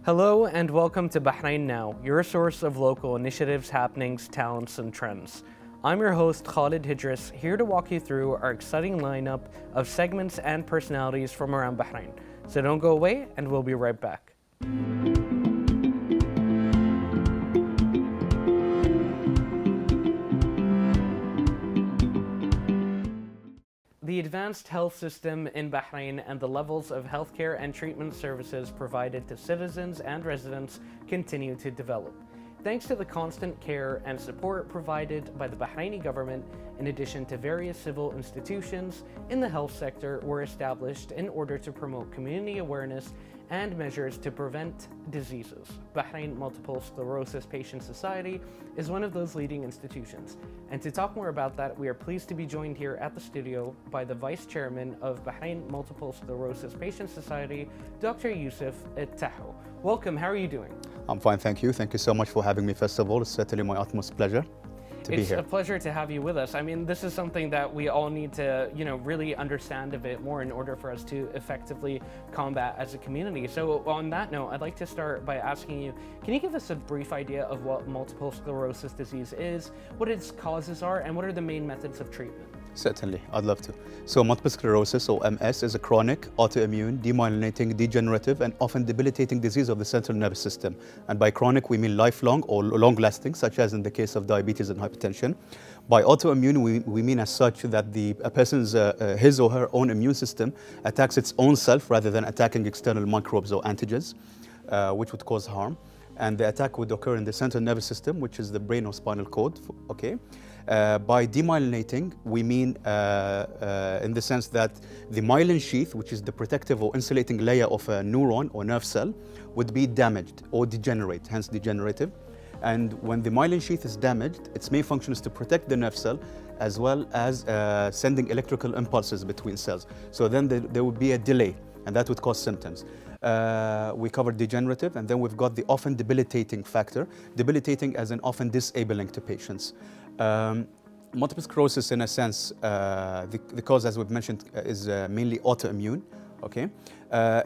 Hello and welcome to Bahrain Now, your source of local initiatives, happenings, talents, and trends. I'm your host Khalid Hidris, here to walk you through our exciting lineup of segments and personalities from around Bahrain. So don't go away and we'll be right back. The advanced health system in Bahrain and the levels of healthcare and treatment services provided to citizens and residents continue to develop. Thanks to the constant care and support provided by the Bahraini government, in addition to various civil institutions in the health sector were established in order to promote community awareness and measures to prevent diseases. Bahrain Multiple Sclerosis Patient Society is one of those leading institutions. And to talk more about that, we are pleased to be joined here at the studio by the Vice Chairman of Bahrain Multiple Sclerosis Patient Society, Dr. Yusuf AlTahoo. Welcome, how are you doing? I'm fine, thank you. Thank you so much for having me, first of all. It's certainly my utmost pleasure to be here. It's a pleasure to have you with us. I mean, this is something that we all need to, really understand a bit more in order for us to effectively combat as a community. So on that note, I'd like to start by asking you, can you give us a brief idea of what multiple sclerosis disease is, what its causes are, and what are the main methods of treatment? Certainly, I'd love to. So multiple sclerosis, or MS, is a chronic, autoimmune, demyelinating, degenerative, and often debilitating disease of the central nervous system. And by chronic, we mean lifelong or long-lasting, such as in the case of diabetes and hypertension. By autoimmune, we mean as such that a person's, his or her own immune system attacks its own self rather than attacking external microbes or antigens, which would cause harm. And the attack would occur in the central nervous system, which is the brain or spinal cord, okay? By demyelinating, we mean in the sense that the myelin sheath, which is the protective or insulating layer of a neuron or nerve cell, would be damaged or degenerate, hence degenerative. And when the myelin sheath is damaged, its main function is to protect the nerve cell as well as sending electrical impulses between cells. So then there would be a delay, and that would cause symptoms. We covered degenerative, and then we've got the often debilitating factor, debilitating as in often disabling to patients. Multiple sclerosis, in a sense, the cause, as we've mentioned, is mainly autoimmune. Okay,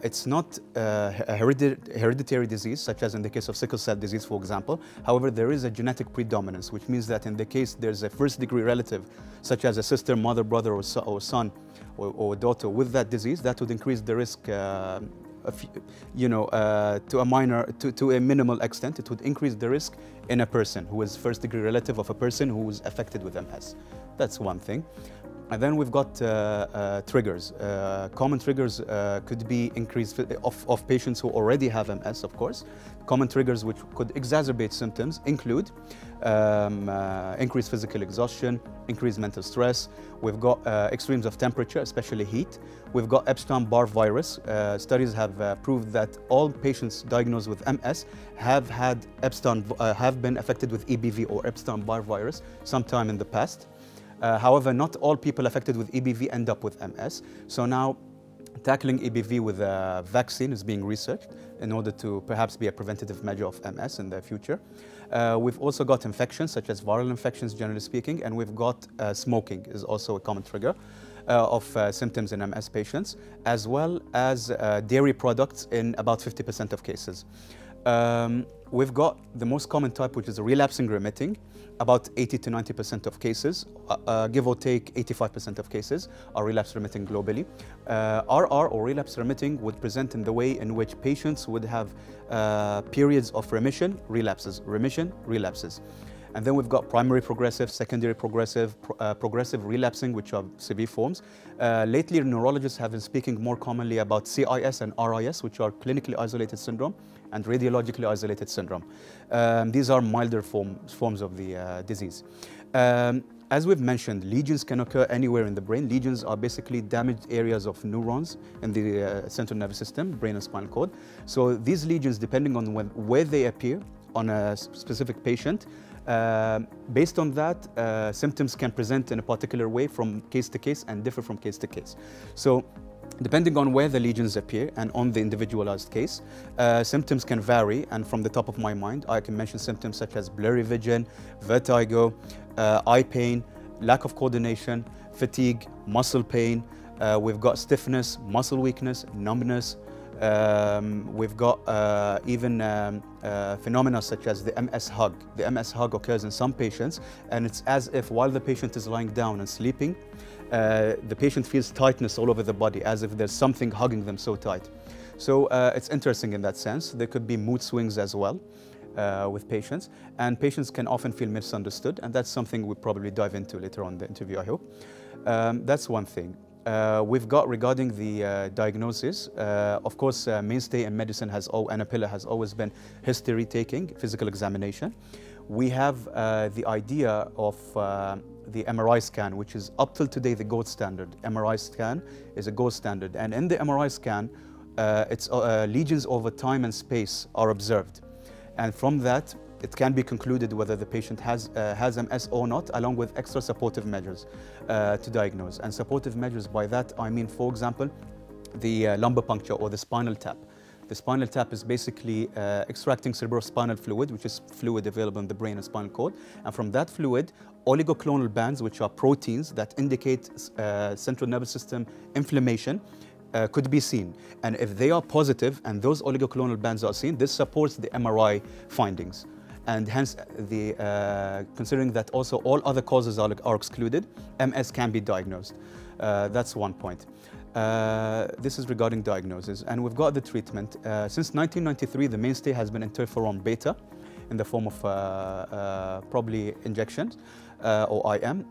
it's not a hereditary disease, such as in the case of sickle cell disease, for example. However, there is a genetic predominance, which means that in the case there's a first-degree relative, such as a sister, mother, brother, or son, or daughter with that disease, that would increase the risk. To a minimal extent, it would increase the risk in a person who is first-degree relative of a person who is affected with MS. That's one thing. And then we've got triggers. Common triggers could be increased of patients who already have MS, of course. Common triggers which could exacerbate symptoms include increased physical exhaustion, increased mental stress. We've got extremes of temperature, especially heat. We've got Epstein-Barr virus. Studies have proved that all patients diagnosed with MS have been affected with EBV or Epstein-Barr virus sometime in the past. However, not all people affected with EBV end up with MS. So now, tackling EBV with a vaccine is being researched in order to perhaps be a preventative measure of MS in the future. We've also got infections, such as viral infections, generally speaking, and we've got smoking is also a common trigger of symptoms in MS patients, as well as dairy products in about 50% of cases. We've got the most common type, which is relapsing remitting. About 80 to 90% of cases, give or take 85% of cases, are relapse remitting globally. RR, or relapse remitting, would present in the way in which patients would have periods of remission, relapses, remission, relapses. And then we've got primary progressive, secondary progressive, progressive relapsing, which are severe forms. Lately, neurologists have been speaking more commonly about CIS and RIS, which are clinically isolated syndrome and radiologically isolated syndrome. These are milder forms of the disease. As we've mentioned, lesions can occur anywhere in the brain. Lesions are basically damaged areas of neurons in the central nervous system, brain and spinal cord. So these lesions, depending on where they appear on a specific patient, based on that, symptoms can present in a particular way from case to case and differ from case to case. So depending on where the lesions appear and on the individualized case, symptoms can vary, and from the top of my mind, I can mention symptoms such as blurry vision, vertigo, eye pain, lack of coordination, fatigue, muscle pain. We've got stiffness, muscle weakness, numbness, We've got even phenomena such as the MS hug. The MS hug occurs in some patients, and it's as if while the patient is lying down and sleeping, the patient feels tightness all over the body, as if there's something hugging them so tight. So it's interesting in that sense. There could be mood swings as well with patients, and patients can often feel misunderstood, and that's something we'll probably dive into later on in the interview, I hope. That's one thing. We've got regarding the diagnosis, of course, mainstay in medicine and a pillar has always been history taking, physical examination. We have the idea of the MRI scan, which is up till today the gold standard. MRI scan is a gold standard, and in the MRI scan, lesions over time and space are observed. And from that, it can be concluded whether the patient has MS or not, along with extra supportive measures to diagnose. And supportive measures, by that I mean, for example, the lumbar puncture or the spinal tap. The spinal tap is basically extracting cerebrospinal fluid, which is fluid available in the brain and spinal cord. And from that fluid, oligoclonal bands, which are proteins that indicate central nervous system inflammation, could be seen. And if they are positive and those oligoclonal bands are seen, this supports the MRI findings. And hence, considering that also all other causes are excluded, MS can be diagnosed. That's one point. This is regarding diagnosis. And we've got the treatment. Since 1993, the mainstay has been interferon beta in the form of probably injections or IM.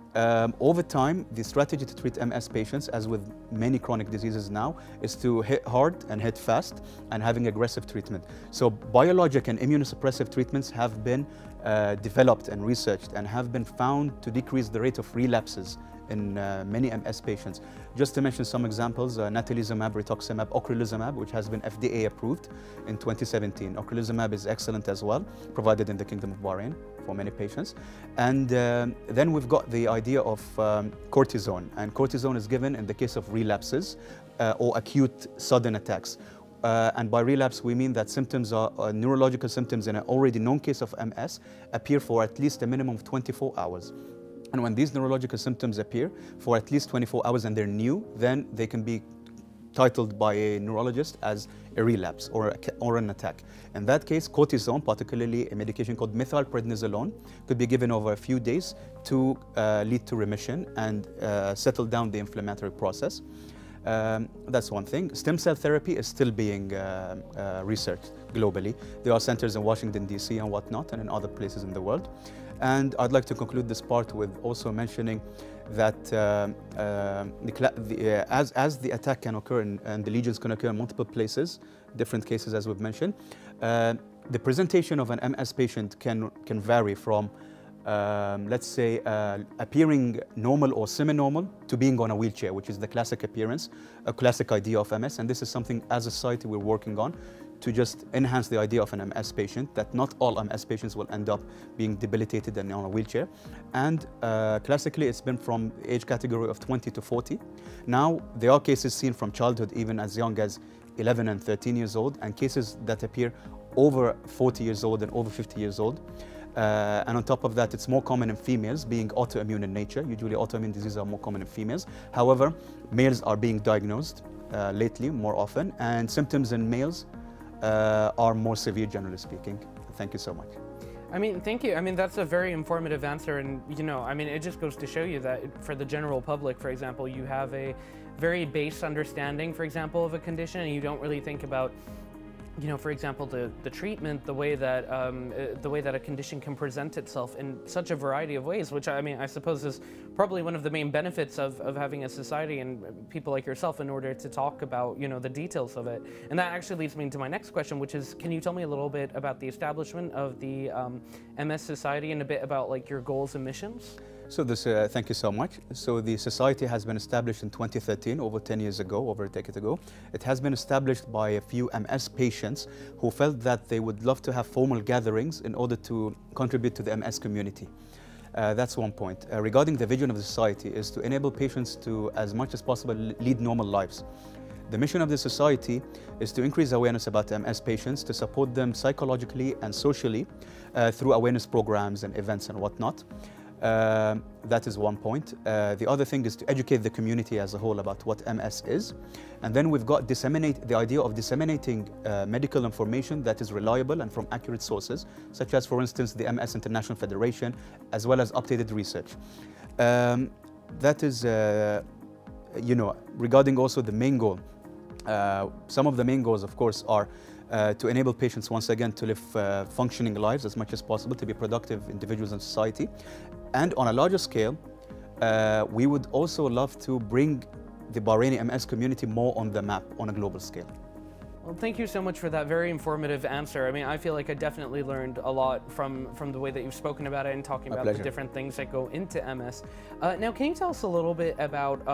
Over time, the strategy to treat MS patients, as with many chronic diseases now, is to hit hard and hit fast and having aggressive treatment. So biologic and immunosuppressive treatments have been developed and researched and have been found to decrease the rate of relapses in many MS patients. Just to mention some examples, natalizumab, rituximab, ocrelizumab, which has been FDA approved in 2017. Ocrelizumab is excellent as well, provided in the Kingdom of Bahrain for many patients. And then we've got the idea of cortisone, and cortisone is given in the case of relapses or acute sudden attacks. And by relapse, we mean that symptoms are neurological symptoms in an already known case of MS appear for at least a minimum of 24 hours. And when these neurological symptoms appear for at least 24 hours and they're new, then they can be titled by a neurologist as a relapse or an attack. In that case, cortisone, particularly a medication called methylprednisolone, could be given over a few days to lead to remission and settle down the inflammatory process. That's one thing. Stem cell therapy is still being researched globally. There are centers in Washington, D.C. and whatnot, and in other places in the world. And I'd like to conclude this part with also mentioning that as the attack can occur and the lesions can occur in multiple places, different cases as we've mentioned, the presentation of an MS patient can vary from, let's say, appearing normal or semi-normal to being on a wheelchair, which is the classic appearance, a classic idea of MS. And this is something as a society we're working on to just enhance the idea of an MS patient, that not all MS patients will end up being debilitated and on a wheelchair. And classically, it's been from the age category of 20 to 40. Now, there are cases seen from childhood, even as young as 11 and 13 years old, and cases that appear over 40 years old and over 50 years old. And on top of that, it's more common in females, being autoimmune in nature. Usually autoimmune diseases are more common in females. However, males are being diagnosed lately more often, and symptoms in males are more severe, generally speaking. Thank you so much. I mean, thank you. I mean, that's a very informative answer, and you know, I mean, it just goes to show you that for the general public, for example, you have a very base understanding, for example, of a condition, and you don't really think about, you know, for example, the treatment, the way that a condition can present itself in such a variety of ways, which I mean, I suppose is probably one of the main benefits of having a society and people like yourself in order to talk about, you know, the details of it. And that actually leads me to my next question, which is, can you tell me a little bit about the establishment of the MS Society and a bit about like your goals and missions? So thank you so much. So the society has been established in 2013, over 10 years ago, over a decade ago. It has been established by a few MS patients who felt that they would love to have formal gatherings in order to contribute to the MS community. That's one point. Regarding the vision of the society is to enable patients to, as much as possible, lead normal lives. The mission of the society is to increase awareness about MS patients, to support them psychologically and socially through awareness programs and events and whatnot. That is one point. The other thing is to educate the community as a whole about what MS is. And then we've got the idea of disseminating medical information that is reliable and from accurate sources, such as, for instance, the MS International Federation, as well as updated research. That is, regarding also the main goal. Some of the main goals, of course, are to enable patients, once again, to live functioning lives as much as possible, to be productive individuals in society. And on a larger scale, we would also love to bring the Bahraini MS community more on the map on a global scale. Well, thank you so much for that very informative answer. I mean, I feel like I definitely learned a lot from the way that you've spoken about it and talking about the different things that go into MS. Now, can you tell us a little bit about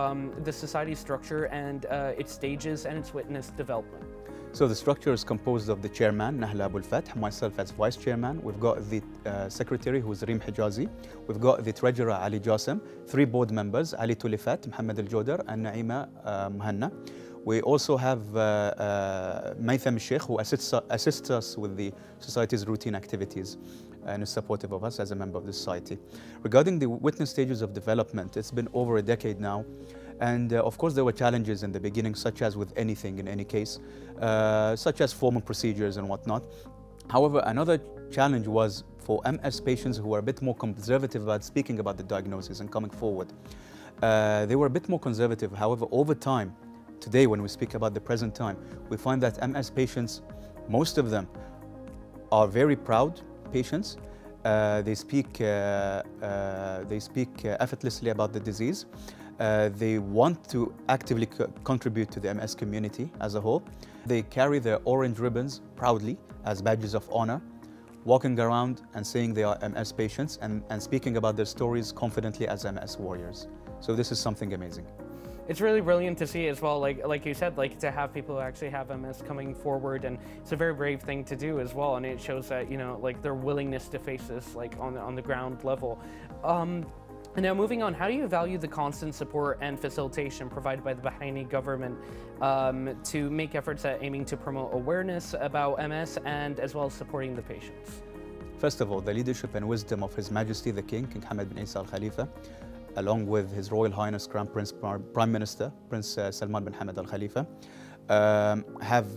the society structure and its stages and its witness development? So the structure is composed of the chairman, Nahla Abul Fath, myself as vice chairman. We've got the secretary, who is Reem Hijazi. We've got the treasurer, Ali Jassim. 3 board members, Ali Tulifat, Mohammed Al-Jodar, and Naima Muhanna. We also have Maitham Sheikh, who assists us with the society's routine activities and is supportive of us as a member of the society. Regarding the witness stages of development, it's been over a decade now. And of course, there were challenges in the beginning, such as with anything in any case, such as formal procedures and whatnot. However, another challenge was for MS patients who were a bit more conservative about speaking about the diagnosis and coming forward. They were a bit more conservative. However, over time, today when we speak about the present time, we find that MS patients, most of them, are very proud patients. They speak effortlessly about the disease. They want to actively contribute to the MS community as a whole. They carry their orange ribbons proudly as badges of honor, walking around and saying they are MS patients and speaking about their stories confidently as MS warriors. So this is something amazing. It's really brilliant to see as well, like you said, like to have people who actually have MS coming forward, and it's a very brave thing to do as well, and it shows that, like their willingness to face this like on the ground level. And now moving on, how do you value the constant support and facilitation provided by the Bahraini government to make efforts at aiming to promote awareness about MS and as well as supporting the patients? First of all, the leadership and wisdom of His Majesty the King Hamad bin Isa Al Khalifa, along with His Royal Highness Crown Prince Prime Minister Prince Salman bin Hamad Al Khalifa, have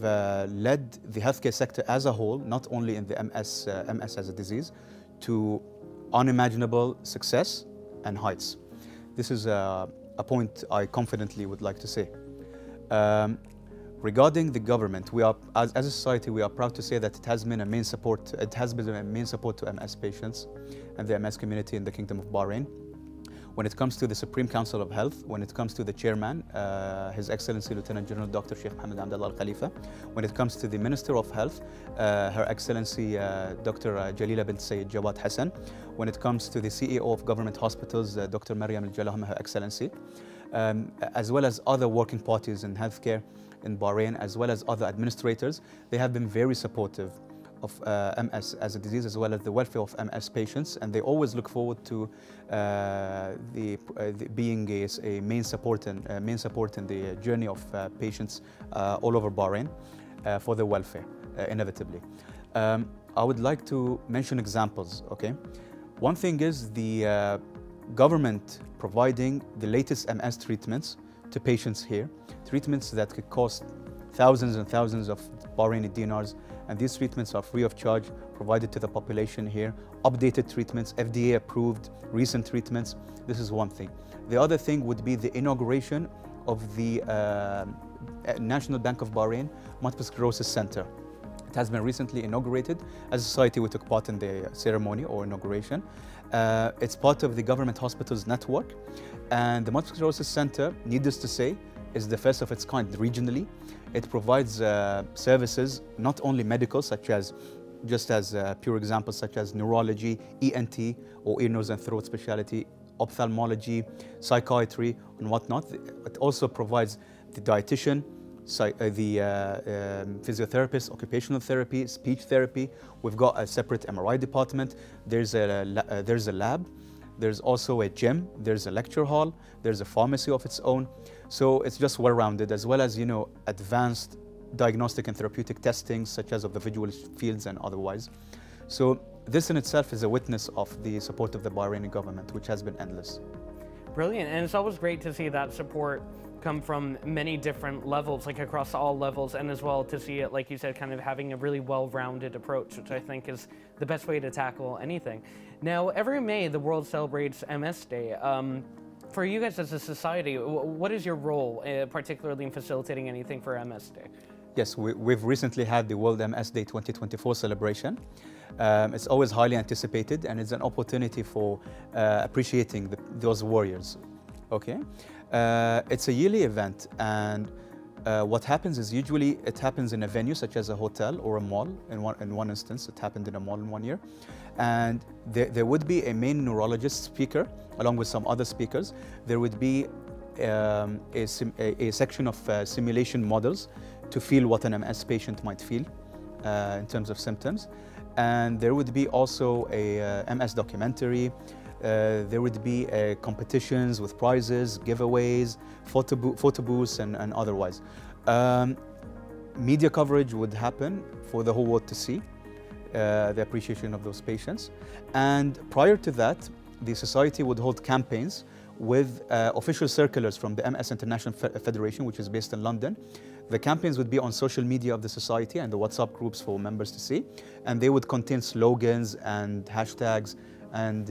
led the healthcare sector as a whole, not only in the MS as a disease, to unimaginable success and heights. This is a point I confidently would like to say. Regarding the government, we are, as a society, we are proud to say that it has been a main support to MS patients and the MS community in the Kingdom of Bahrain. When it comes to the Supreme Council of Health, when it comes to the chairman, His Excellency Lieutenant General Dr. Sheikh Mohammed Abdullah Al Khalifa, when it comes to the Minister of Health, Her Excellency Dr. Jalila bint Sayyid Jawad Hassan, when it comes to the CEO of Government Hospitals, Dr. Maryam Al Jalahma, Her Excellency, as well as other working parties in healthcare in Bahrain, as well as other administrators, they have been very supportive of MS as a disease, as well as the welfare of MS patients, and they always look forward to being a main support in the journey of patients all over Bahrain for their welfare, inevitably. I would like to mention examples, okay? One thing is the government providing the latest MS treatments to patients here, treatments that could cost thousands and thousands of Bahraini dinars, and these treatments are free of charge, provided to the population here. Updated treatments, FDA approved, recent treatments. This is one thing. The other thing would be the inauguration of the National Bank of Bahrain Multiple Sclerosis Center. It has been recently inaugurated. As a society, we took part in the ceremony or inauguration. It's part of the government hospitals network, and the Multiple Sclerosis Center, needless to say, is the first of its kind regionally. It provides services, not only medical, such as, just as pure examples, such as neurology, ENT, or ear, nose, and throat specialty, ophthalmology, psychiatry, and whatnot. It also provides the dietitian, the physiotherapist, occupational therapy, speech therapy. We've got a separate MRI department. There's a lab. There's also a gym, there's a lecture hall, there's a pharmacy of its own. So it's just well-rounded, as well as, advanced diagnostic and therapeutic testing, such as of the visual fields and otherwise. So this in itself is a witness of the support of the Bahraini government, which has been endless. Brilliant, and it's always great to see that support come from many different levels, like across all levels, and as well to see it, like you said, kind of having a really well-rounded approach, which I think is the best way to tackle anything. Now, every May, the world celebrates MS Day. For you guys as a society, what is your role, particularly in facilitating anything for MS Day? Yes, we've recently had the World MS Day 2024 celebration. It's always highly anticipated, and it's an opportunity for appreciating those warriors. Okay, it's a yearly event, and what happens is usually it happens in a venue such as a hotel or a mall. In one instance, it happened in a mall in 1 year, and there would be a main neurologist speaker along with some other speakers. There would be a section of simulation models to feel what an MS patient might feel in terms of symptoms. And there would be also a MS documentary. There would be competitions with prizes, giveaways, photo booths, and otherwise. Media coverage would happen for the whole world to see the appreciation of those patients. And prior to that, the society would hold campaigns with official circulars from the MS International Federation, which is based in London. The campaigns would be on social media of the society and the WhatsApp groups for members to see, and they would contain slogans and hashtags and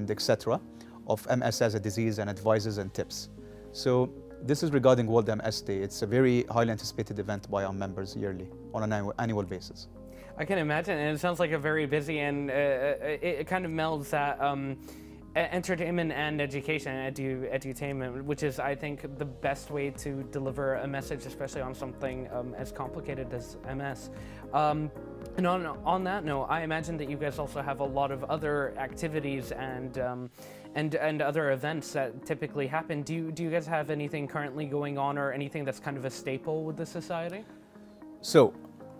etc. of MS as a disease and advices and tips. So this is regarding World MS Day. It's a very highly anticipated event by our members yearly on an annual basis. I can imagine, and it sounds like a very busy, and it kind of melds that entertainment and education, edutainment, which is, I think, the best way to deliver a message, especially on something as complicated as MS. And on that note, I imagine that you guys also have a lot of other activities and other events that typically happen. Do you guys have anything currently going on, or anything that's kind of a staple with the society? So,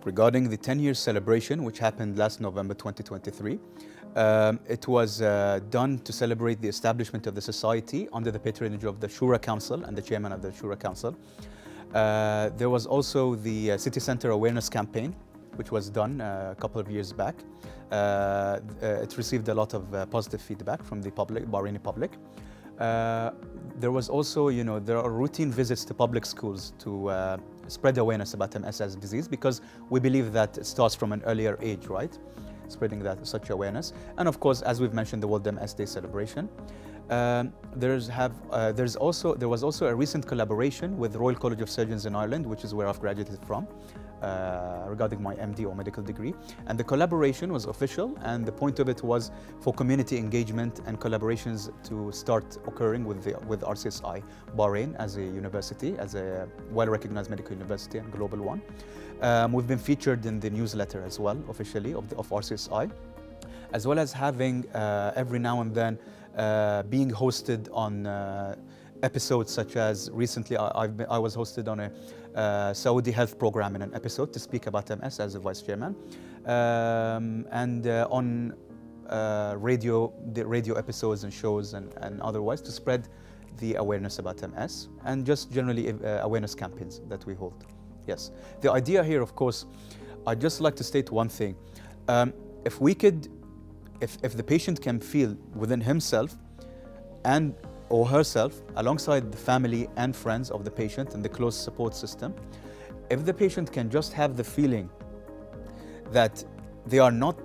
regarding the 10-year celebration, which happened last November 2023, it was done to celebrate the establishment of the society under the patronage of the Shura Council and the chairman of the Shura Council. There was also the City Center Awareness Campaign, which was done a couple of years back. It received a lot of positive feedback from the public, Bahraini public. There was also, there are routine visits to public schools to spread awareness about MS as a disease, because we believe that it starts from an earlier age, right? Spreading such awareness. And of course, as we've mentioned, the World MS Day celebration. There was also a recent collaboration with the Royal College of Surgeons in Ireland, which is where I've graduated from, regarding my MD or medical degree. And the collaboration was official, and the point of it was for community engagement and collaborations to start occurring with RCSI Bahrain as a university, as a well-recognized medical university and global one. We've been featured in the newsletter as well, officially, of RCSI, as well as having every now and then being hosted on episodes, such as recently I was hosted on a Saudi health program in an episode to speak about MS as a vice chairman, and on the radio episodes and shows and otherwise to spread the awareness about MS, and just generally awareness campaigns that we hold. Yes, the idea here, of course, I'd just like to state one thing. If we could, if the patient can feel within himself and or herself, alongside the family and friends of the patient and the close support system, if the patient can just have the feeling that they are not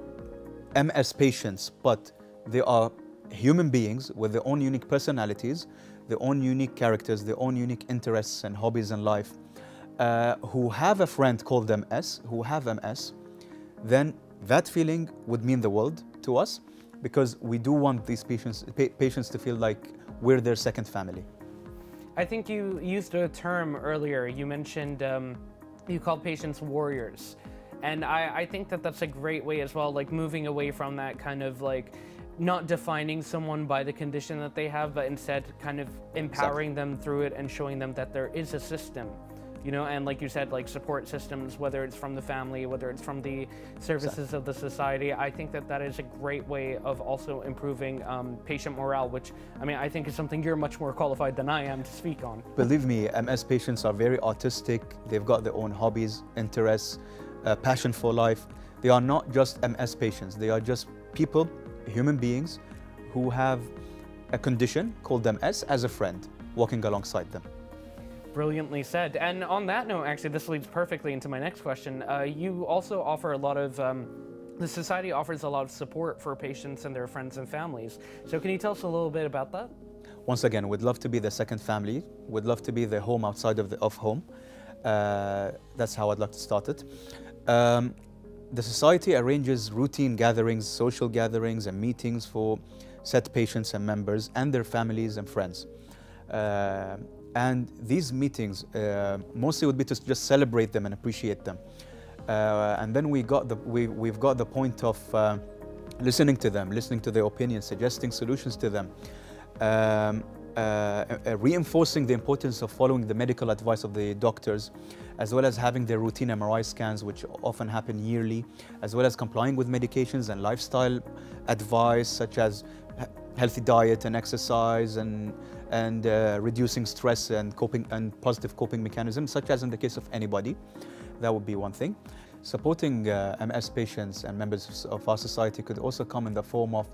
MS patients, but they are human beings with their own unique personalities, their own unique characters, their own unique interests and hobbies in life, who have a friend called MS, who have MS, then that feeling would mean the world to us, because we do want these patients to feel like we're their second family. I think you used a term earlier. You mentioned, you called patients warriors. And I think that that's a great way as well, like moving away from that kind of like not defining someone by the condition that they have, but instead kind of empowering them through it and showing them that there is a system. And like you said, like support systems, whether it's from the family, whether it's from the services of the society. I think that that is a great way of also improving patient morale, which, I mean, I think is something you're much more qualified than I am to speak on. Believe me, MS patients are very artistic. They've got their own hobbies, interests, passion for life. They are not just MS patients. They are just people, human beings, who have a condition called MS as a friend, walking alongside them. Brilliantly said. And on that note, actually, this leads perfectly into my next question. You also offer a lot of, the Society offers a lot of support for patients and their friends and families. So can you tell us a little bit about that? Once again, we'd love to be the second family. We'd love to be the home outside of home. That's how I'd like to start it. The Society arranges routine gatherings, social gatherings and meetings for said patients and members and their families and friends. And these meetings mostly would be to just celebrate them and appreciate them. And then we've got the point of listening to them, listening to their opinions, suggesting solutions to them, reinforcing the importance of following the medical advice of the doctors, as well as having their routine MRI scans, which often happen yearly, as well as complying with medications and lifestyle advice, such as healthy diet and exercise, and reducing stress and positive coping mechanisms, such as in the case of anybody. That would be one thing. Supporting MS patients and members of our society could also come in the form of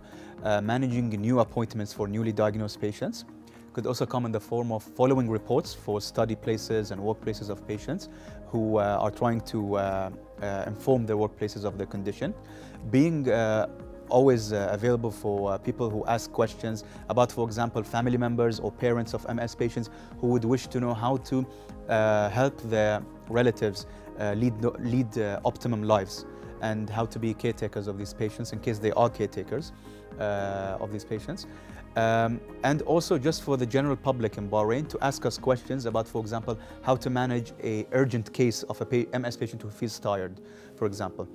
managing new appointments for newly diagnosed patients. Could also come in the form of following reports for study places and workplaces of patients who are trying to inform their workplaces of their condition. Being always available for people who ask questions about, for example, family members or parents of MS patients who would wish to know how to help their relatives lead optimum lives, and how to be caretakers of these patients in case they are caretakers of these patients. And also just for the general public in Bahrain to ask us questions about, for example, how to manage an urgent case of a MS patient who feels tired, for example.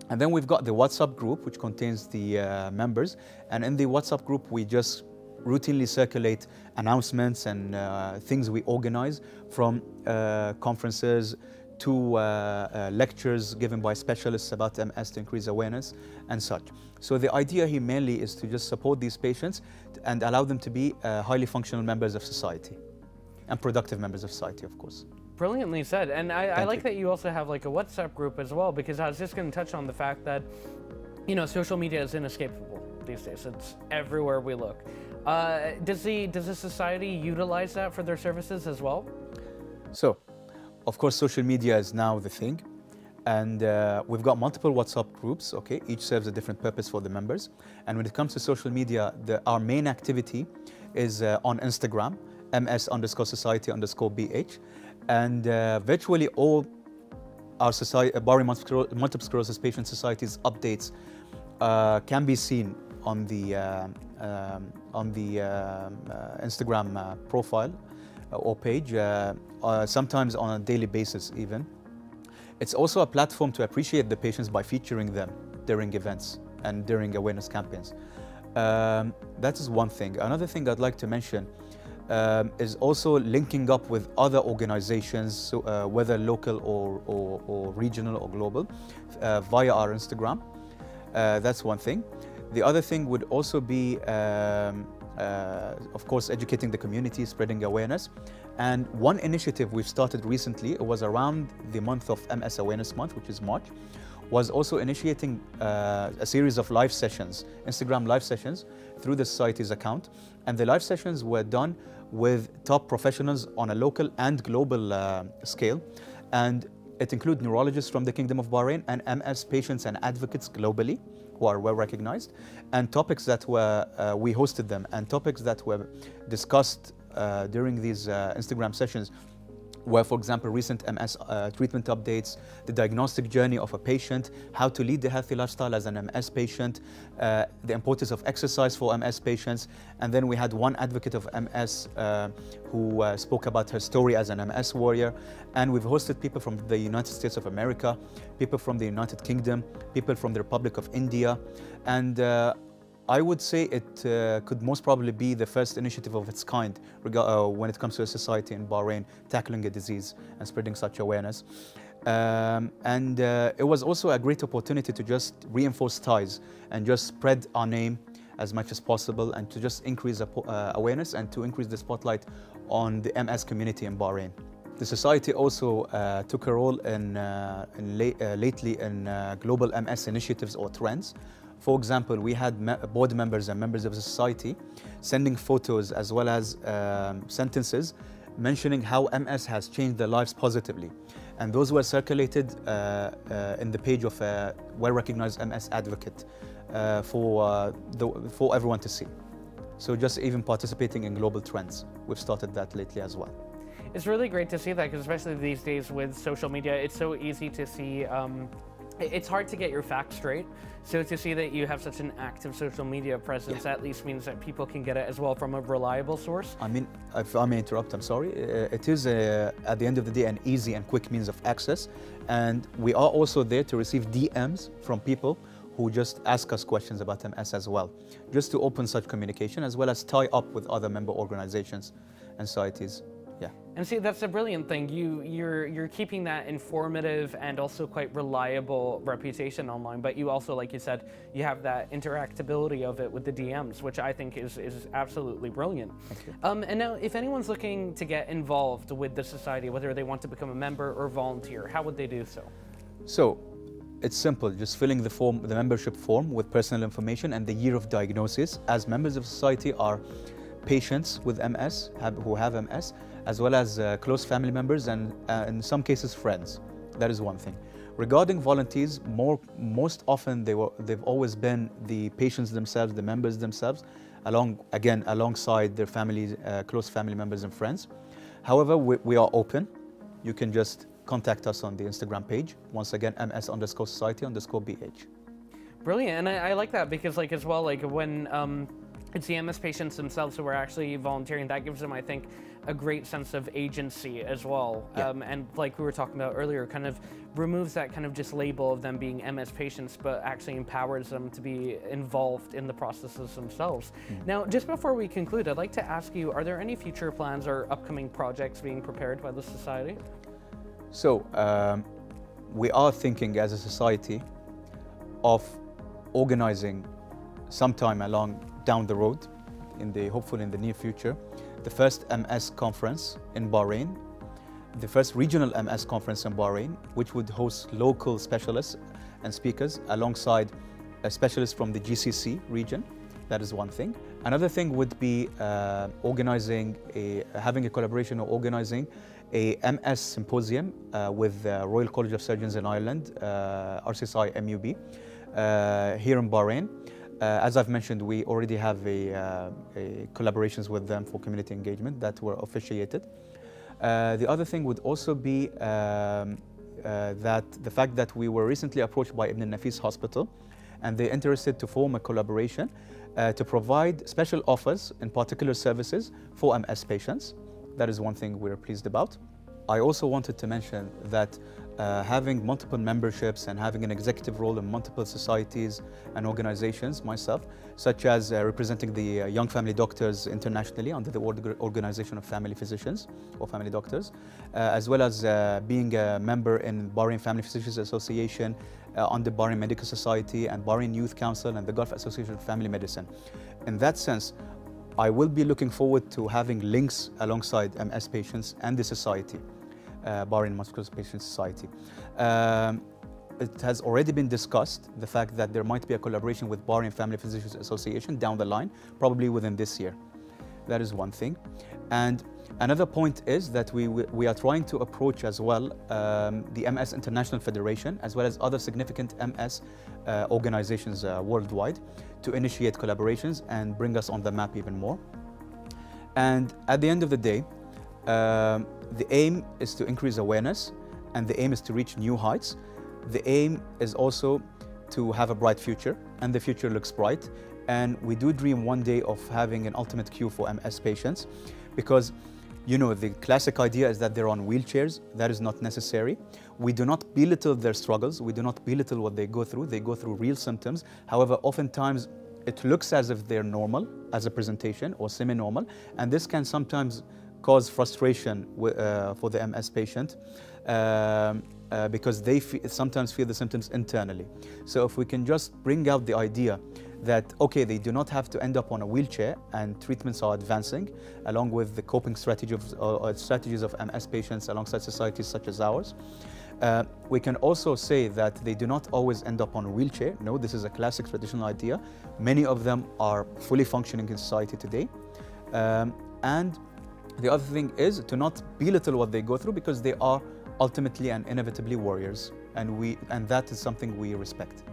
And then we've got the WhatsApp group, which contains the members. And in the WhatsApp group, we just routinely circulate announcements and things we organize, from conferences to lectures given by specialists about MS to increase awareness and such. So the idea here mainly is to just support these patients and allow them to be highly functional members of society and productive members of society, of course. Brilliantly said. And I like that you also have like a WhatsApp group as well, because I was just going to touch on the fact that, you know, social media is inescapable these days. It's everywhere we look. Does the society utilize that for their services as well? So, of course, social media is now the thing. And we've got multiple WhatsApp groups, okay? Each serves a different purpose for the members. And when it comes to social media, our main activity is on Instagram, ms_society_BH. And virtually all our Bahrain Multiple Sclerosis Patient Society's updates can be seen on the Instagram profile or page, sometimes on a daily basis even. It's also a platform to appreciate the patients by featuring them during events and during awareness campaigns. That is one thing. Another thing I'd like to mention is also linking up with other organizations, whether local or regional or global, via our Instagram. That's one thing. The other thing would also be, of course, educating the community, spreading awareness. And one initiative we've started recently, it was around the month of MS Awareness Month, which is March, was also initiating a series of live sessions, Instagram live sessions, through the Society's account. And the live sessions were done with top professionals on a local and global scale. And it includes neurologists from the Kingdom of Bahrain and MS patients and advocates globally who are well recognized. And topics that were, we hosted them, and topics that were discussed during these Instagram sessions were, for example, recent MS treatment updates, the diagnostic journey of a patient, how to lead a healthy lifestyle as an MS patient, the importance of exercise for MS patients. And then we had one advocate of MS who spoke about her story as an MS warrior. And we've hosted people from the United States of America, people from the United Kingdom, people from the Republic of India. And I would say it could most probably be the first initiative of its kind when it comes to a society in Bahrain tackling a disease and spreading such awareness. It was also a great opportunity to just reinforce ties and just spread our name as much as possible, and to just increase awareness and to increase the spotlight on the MS community in Bahrain. The society also took a role lately in global MS initiatives or trends. For example, we had board members and members of the society sending photos as well as sentences mentioning how MS has changed their lives positively. And those were circulated in the page of a well-recognized MS advocate for everyone to see. So just even participating in global trends. We've started that lately as well. It's really great to see that, because especially these days with social media, it's so easy to see, it's hard to get your facts straight. So to see that you have such an active social media presence at least means that people can get it as well from a reliable source. I mean, if I may interrupt, I'm sorry. It is, at the end of the day, an easy and quick means of access. And we are also there to receive DMs from people who just ask us questions about MS as well, just to open such communication as well as tie up with other member organizations and societies. Yeah. And see, that's a brilliant thing. You're keeping that informative and also quite reliable reputation online, but you also, like you said, you have that interactability of it with the DMs, which I think is absolutely brilliant. Thank you. And now, if anyone's looking to get involved with the society, whether they want to become a member or volunteer, how would they do so? So, it's simple, just filling the form, the membership form with personal information and the year of diagnosis, as members of society are patients with MS, who have MS, as well as close family members and in some cases friends. That is one thing. Regarding volunteers, most often they've always been the patients themselves, the members themselves, alongside their families, close family members and friends. However, we are open. You can just contact us on the Instagram page. Once again, ms_society_BH. Brilliant, and I like that because, like, as well, like when it's the MS patients themselves who are actually volunteering, that gives them, I think, a great sense of agency as well. Yeah. And like we were talking about earlier, kind of removes that kind of just label of them being MS patients, but actually empowers them to be involved in the processes themselves. Now, just before we conclude, I'd like to ask you, are there any future plans or upcoming projects being prepared by the Society? So, we are thinking as a society of organizing sometime down the road, hopefully in the near future, the first MS conference in Bahrain, the first regional MS conference in Bahrain, which would host local specialists and speakers alongside specialists from the GCC region. That is one thing. Another thing would be having a collaboration or organizing a MS symposium with Royal College of Surgeons in Ireland, RCSI MUB, here in Bahrain. As I've mentioned, we already have collaborations with them for community engagement that were officiated. The other thing would also be that the fact that we were recently approached by Ibn Nafis Hospital, and they're interested to form a collaboration to provide special offers in particular services for MS patients. That is one thing we're pleased about. I also wanted to mention that having multiple memberships and having an executive role in multiple societies and organizations myself, such as representing the Young Family Doctors internationally under the Organization of Family Physicians or Family Doctors, as well as being a member in Bahrain Family Physicians Association, under Bahrain Medical Society and Bahrain Youth Council and the Gulf Association of Family Medicine. In that sense, I will be looking forward to having links alongside MS patients and the society. Bahrain Muscular Patient Society. It has already been discussed, the fact that there might be a collaboration with Bahrain Family Physicians Association down the line, probably within this year. That is one thing. And another point is that we are trying to approach as well the MS International Federation, as well as other significant MS organizations worldwide, to initiate collaborations and bring us on the map even more. And at the end of the day, the aim is to increase awareness, and the aim is to reach new heights. The aim is also to have a bright future, and the future looks bright. And we do dream one day of having an ultimate cure for MS patients, because, you know, the classic idea is that they're on wheelchairs. That is not necessary. We do not belittle their struggles. We do not belittle what they go through. They go through real symptoms. However, oftentimes it looks as if they're normal as a presentation or semi-normal, and this can sometimes cause frustration for the MS patient because they sometimes feel the symptoms internally. So if we can just bring out the idea that, okay, they do not have to end up on a wheelchair, and treatments are advancing, along with the coping strategies of MS patients alongside societies such as ours. We can also say that they do not always end up on a wheelchair. No, this is a classic traditional idea. Many of them are fully functioning in society today. And the other thing is to not belittle what they go through, because they are ultimately and inevitably warriors. And that is something we respect.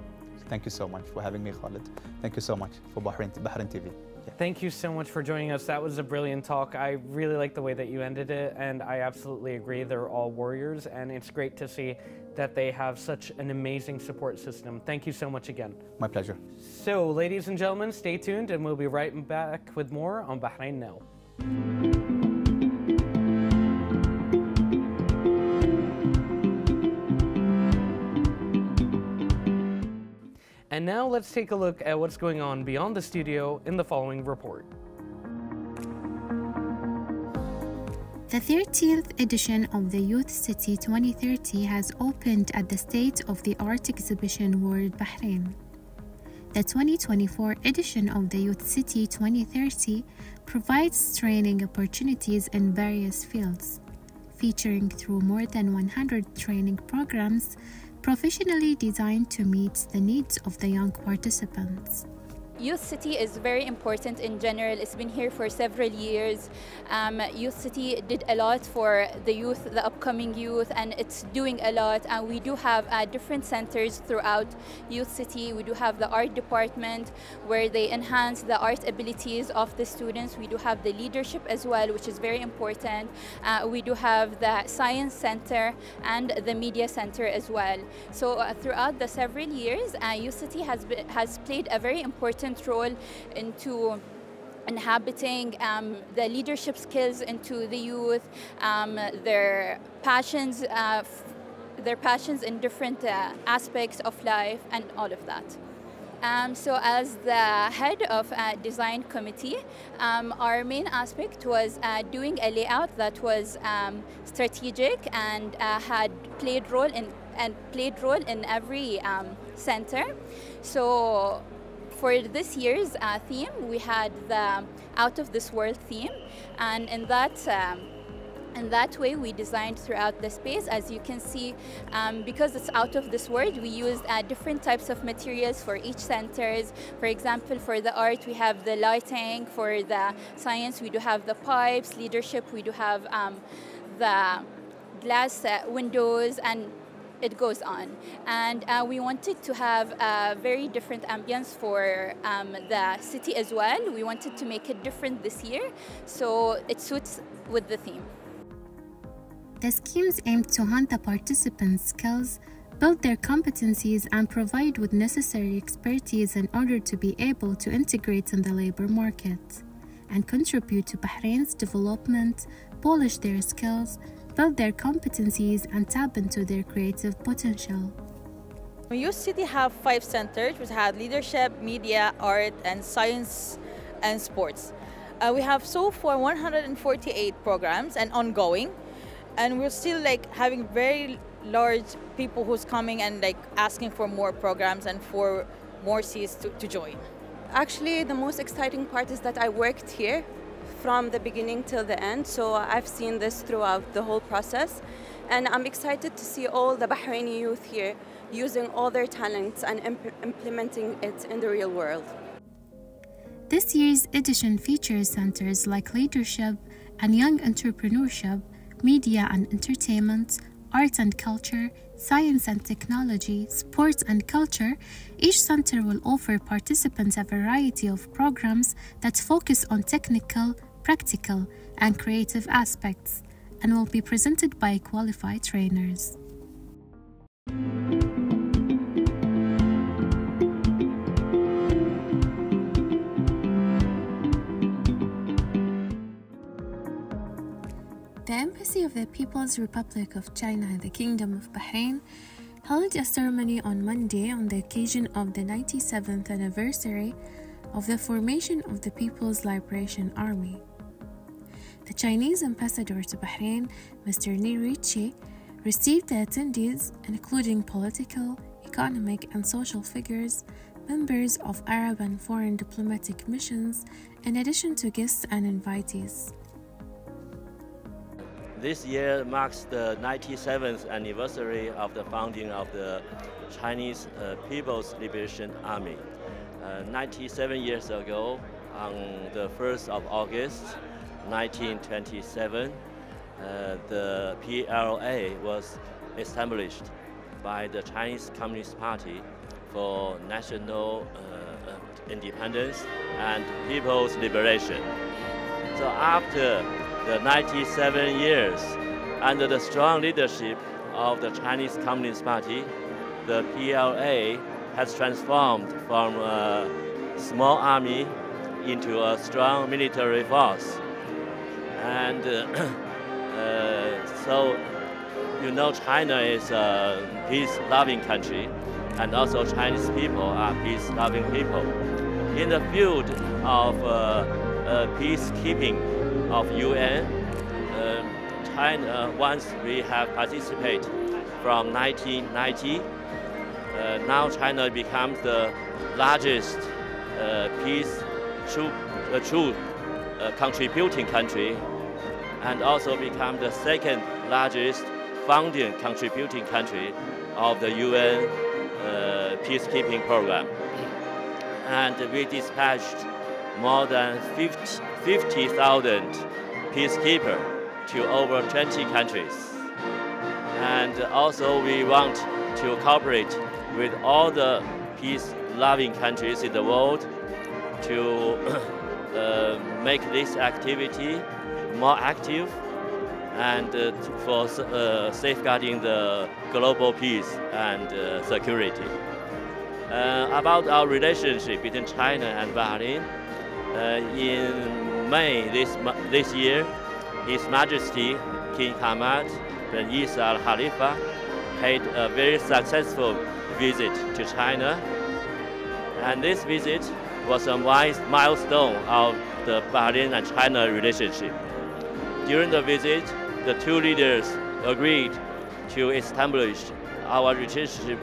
Thank you so much for having me, Khalid. Thank you so much for Bahrain TV. Yeah. Thank you so much for joining us. That was a brilliant talk. I really like the way that you ended it, and I absolutely agree. They're all warriors, and it's great to see that they have such an amazing support system. Thank you so much again. My pleasure. So, ladies and gentlemen, stay tuned, and we'll be right back with more on Bahrain Now. And now let's take a look at what's going on beyond the studio in the following report. The 13th edition of the Youth City 2030 has opened at the State of the Art Exhibition World Bahrain. The 2024 edition of the Youth City 2030 provides training opportunities in various fields, featuring through more than 100 training programs professionally designed to meet the needs of the young participants. Youth City is very important in general. It's been here for several years. Youth City did a lot for the youth, the upcoming youth, and it's doing a lot. And we do have different centers throughout Youth City. We do have the art department where they enhance the art abilities of the students. We do have the leadership as well, which is very important. We do have the science center and the media center as well. So throughout the several years, Youth City has played a very important role into inhabiting the leadership skills into the youth, their passions in different aspects of life, and all of that. So as the head of a design committee, our main aspect was doing a layout that was strategic and had played role in every center. So for this year's theme, we had the Out of This World theme, and in that way we designed throughout the space. As you can see, because it's out of this world, we used different types of materials for each centers. For example, for the art, we have the lighting. For the science, we do have the pipes. Leadership, we do have the glass windows, and it goes on. And we wanted to have a very different ambience for the city as well. We wanted to make it different this year, so it suits with the theme. The schemes aim to hone the participants' skills, build their competencies, and provide with necessary expertise in order to be able to integrate in the labor market and contribute to Bahrain's development, polish their skills, build their competencies, and tap into their creative potential. Youth City have 5 centers, which had leadership, media, art, and science and sports. We have so far 148 programs and ongoing, and we're still having very large people who's coming and asking for more programs and for more seats to join. Actually, the most exciting part is that I worked here from the beginning till the end, so I've seen this throughout the whole process, and I'm excited to see all the Bahraini youth here using all their talents and implementing it in the real world. This year's edition features centers like leadership and young entrepreneurship, media and entertainment, art and culture, science and technology, sports and culture. Each center will offer participants a variety of programs that focus on technical, practical, and creative aspects, and will be presented by qualified trainers. The Embassy of the People's Republic of China in the Kingdom of Bahrain held a ceremony on Monday on the occasion of the 97th anniversary of the formation of the People's Liberation Army. The Chinese ambassador to Bahrain, Mr. Nirichi, received the attendees, including political, economic, and social figures, members of Arab and foreign diplomatic missions, in addition to guests and invitees. This year marks the 97th anniversary of the founding of the Chinese People's Liberation Army. 97 years ago, on the 1st of August 1927, the PLA was established by the Chinese Communist Party for national independence and people's liberation. So after the 97 years, under the strong leadership of the Chinese Communist Party, the PLA has transformed from a small army into a strong military force. And so, you know, China is a peace-loving country, and also Chinese people are peace-loving people. In the field of peacekeeping of UN, China, once we have participated from 1990, now China becomes the largest true contributing country, and also become the second largest founding contributing country of the UN peacekeeping program. And we dispatched more than 50,000 peacekeepers to over 20 countries. And also we want to cooperate with all the peace-loving countries in the world to make this activity more active and for safeguarding the global peace and security. About our relationship between China and Bahrain, in May this year, His Majesty King Hamad bin Yusuf AlTahoo paid a very successful visit to China, and this visit was a milestone of the Bahrain and China relationship. During the visit, the two leaders agreed to establish our relationship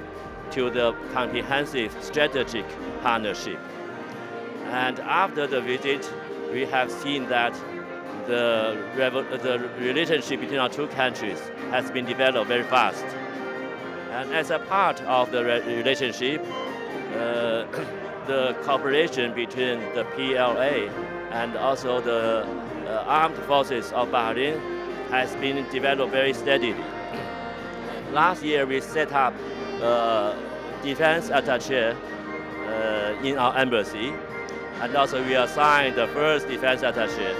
to the comprehensive strategic partnership. And after the visit, we have seen that the relationship between our two countries has been developed very fast. And as a part of the relationship, the cooperation between the PLA and also the armed forces of Bahrain has been developed very steadily. Last year, we set up a defense attaché in our embassy, and also we assigned the first defense attaché.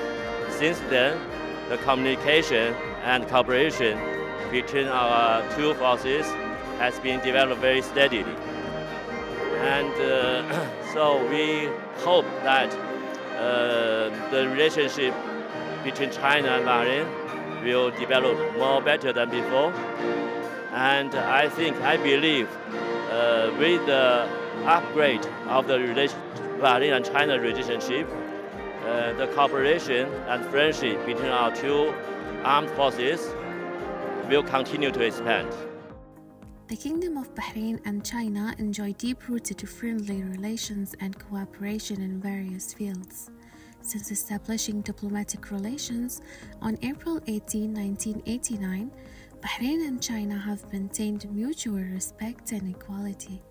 Since then, the communication and cooperation between our two forces has been developed very steadily. And so we hope that the relationship between China and Bahrain will develop more better than before. And I believe with the upgrade of the Bahrain and China relationship, the cooperation and friendship between our two armed forces will continue to expand. The Kingdom of Bahrain and China enjoy deep-rooted friendly relations and cooperation in various fields. Since establishing diplomatic relations on April 18, 1989, Bahrain and China have maintained mutual respect and equality,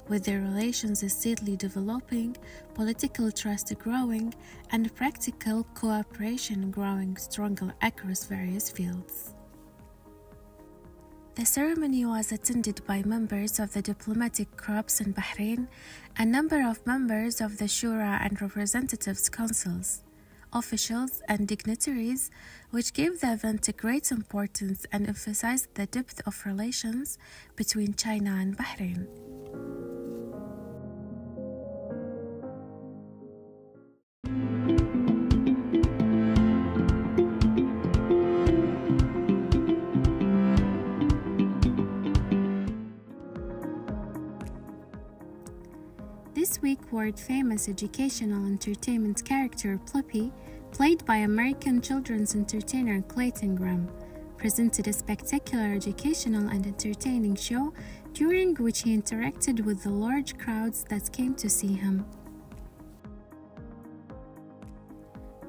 with their relations steadily developing, political trust growing, and practical cooperation growing stronger across various fields. The ceremony was attended by members of the diplomatic corps in Bahrain, a number of members of the Shura and Representatives Councils, officials and dignitaries, which gave the event a great importance and emphasized the depth of relations between China and Bahrain. This week, world-famous educational entertainment character Blippi, played by American children's entertainer Clayton Graham, presented a spectacular educational and entertaining show during which he interacted with the large crowds that came to see him.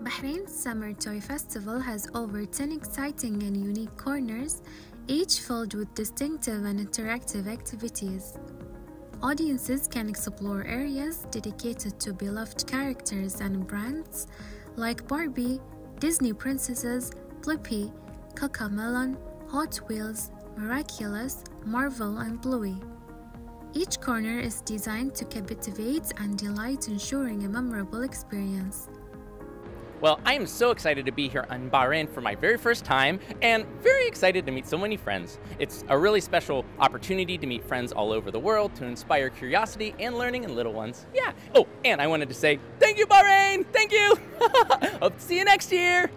Bahrain Summer Toy Festival has over 10 exciting and unique corners, each filled with distinctive and interactive activities. Audiences can explore areas dedicated to beloved characters and brands like Barbie, Disney princesses, Blippi, Cocomelon, Hot Wheels, Miraculous, Marvel, and Bluey. Each corner is designed to captivate and delight, ensuring a memorable experience. Well, I am so excited to be here in Bahrain for my very first time and very excited to meet so many friends. It's a really special opportunity to meet friends all over the world, to inspire curiosity and learning in little ones. Yeah. Oh, and I wanted to say thank you, Bahrain! Thank you! Hope to see you next year!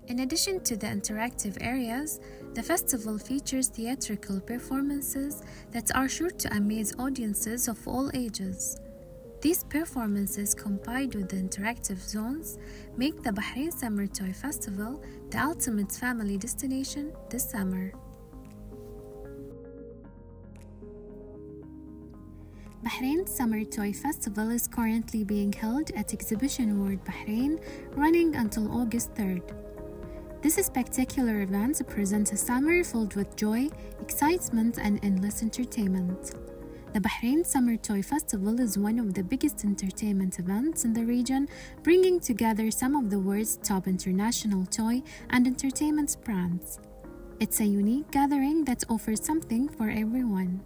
In addition to the interactive areas, the festival features theatrical performances that are sure to amaze audiences of all ages. These performances, combined with the interactive zones, make the Bahrain Summer Toy Festival the ultimate family destination this summer. Bahrain Summer Toy Festival is currently being held at Exhibition World Bahrain, running until August 3rd. This spectacular event presents a summer filled with joy, excitement, and endless entertainment. The Bahrain Summer Toy Festival is one of the biggest entertainment events in the region, bringing together some of the world's top international toy and entertainment brands. It's a unique gathering that offers something for everyone.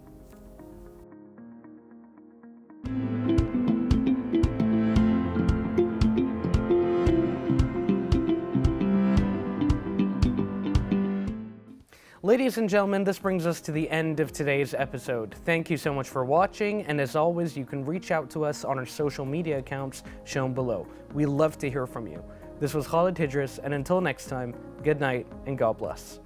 Ladies and gentlemen, this brings us to the end of today's episode. Thank you so much for watching, and as always, you can reach out to us on our social media accounts shown below. We love to hear from you. This was Khalid Hidris, and until next time, good night and God bless.